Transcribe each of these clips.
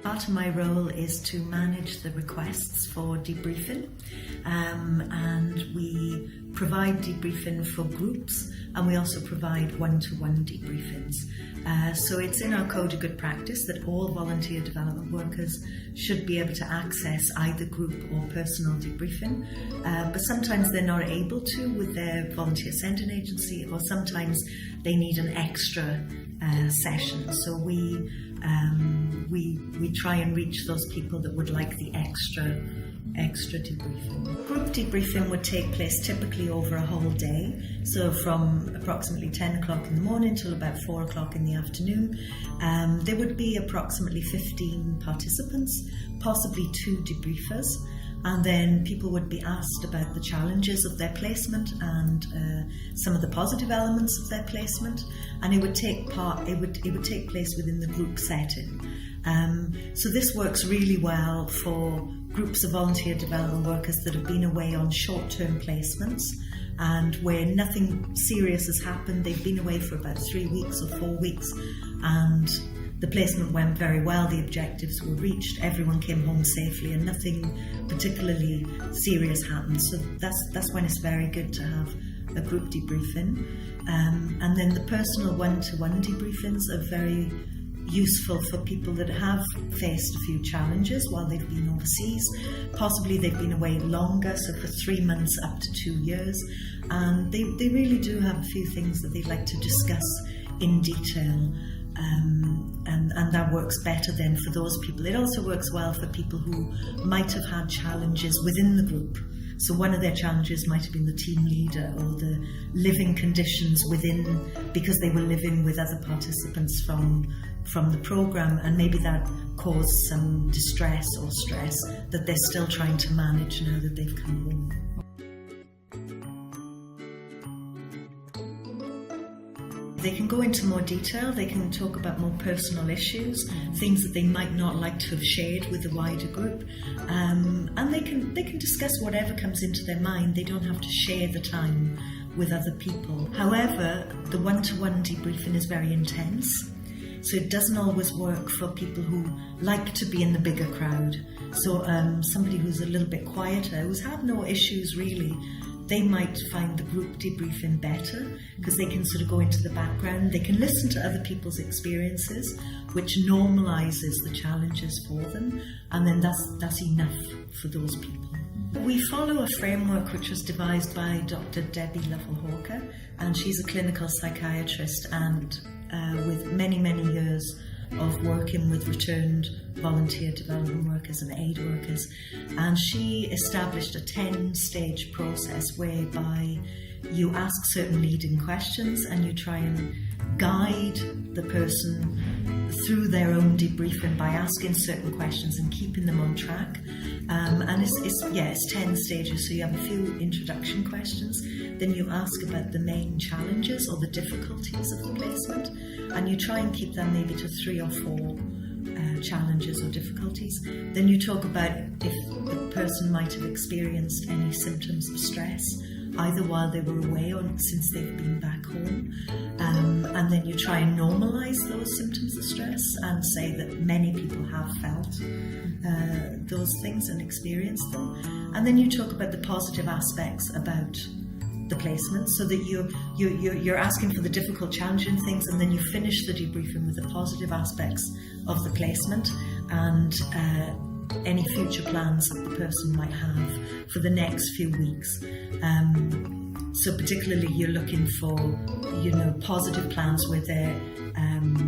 Part of my role is to manage the requests for debriefing, and we provide debriefing for groups, and we also provide one-to-one debriefings. So it's in our code of good practice that all volunteer development workers should be able to access either group or personal debriefing, but sometimes they're not able to with their volunteer sending agency, or sometimes they need an extra session. So we try and reach those people that would like the extra debriefing. Group debriefing would take place typically over a whole day, so from approximately 10 o'clock in the morning till about 4 o'clock in the afternoon. There would be approximately 15 participants, possibly 2 debriefers, and then people would be asked about the challenges of their placement and some of the positive elements of their placement, and it would take place within the group setting. So this works really well for groups of volunteer development workers that have been away on short-term placements and where nothing serious has happened. They've been away for about 3 weeks or 4 weeks, and the placement went very well, the objectives were reached, everyone came home safely and nothing particularly serious happened. So that's when it's very good to have a group debriefing. And then the personal one-to-one debriefings are very useful for people that have faced a few challenges while they've been overseas. Possibly they've been away longer, so for 3 months up to 2 years, and they really do have a few things that they'd like to discuss in detail. And that works better then for those people. It also works well for people who might have had challenges within the group. So one of their challenges might have been the team leader or the living conditions within, because they were living with other participants from the programme, and maybe that caused some distress or stress that they're still trying to manage now that they've come home. They can go into more detail, they can talk about more personal issues, things that they might not like to have shared with the wider group, and they can discuss whatever comes into their mind. They don't have to share the time with other people. However, the one-to-one debriefing is very intense, so it doesn't always work for people who like to be in the bigger crowd. So somebody who's a little bit quieter, who's had no issues really, they might find the group debriefing better because they can sort of go into the background. They can listen to other people's experiences, which normalises the challenges for them, and then that's enough for those people. We follow a framework which was devised by Dr. Debbie Lovell-Hawker, and she's a clinical psychiatrist and with many years of working with returned volunteer development workers and aid workers, and she established a 10-stage process whereby you ask certain leading questions and you try and guide the person through their own debriefing by asking certain questions and keeping them on track. And it's 10 stages. So you have a few introduction questions, then you ask about the main challenges or the difficulties of the placement, and you try and keep them maybe to 3 or 4 challenges or difficulties. Then you talk about if the person might have experienced any symptoms of stress, either while they were away or since they've been back home. And then you try and normalise those symptoms of stress and say that many people have felt those things and experienced them. And then you talk about the positive aspects about the placement, so that you're asking for the difficult, challenging things, and then you finish the debriefing with the positive aspects of the placement and any future plans that the person might have for the next few weeks. So particularly you're looking for, positive plans where they're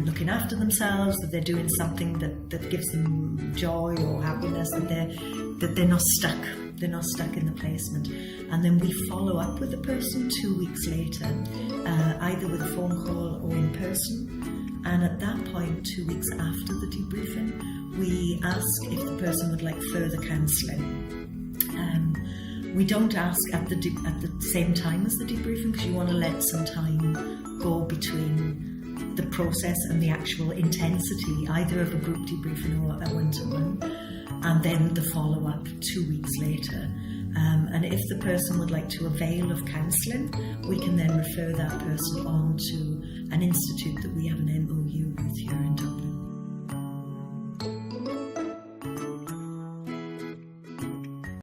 looking after themselves, that they're doing something that gives them joy or happiness, that they're not stuck. They're not stuck in the placement. And then we follow up with the person 2 weeks later, either with a phone call or in person. And at that point, 2 weeks after the debriefing, we ask if the person would like further counselling. We don't ask at the same time as the debriefing, because you want to let some time go between the process and the actual intensity, either of a group debriefing or a one-to-one, and then the follow-up 2 weeks later. And if the person would like to avail of counselling, we can then refer that person on to an institute that we have an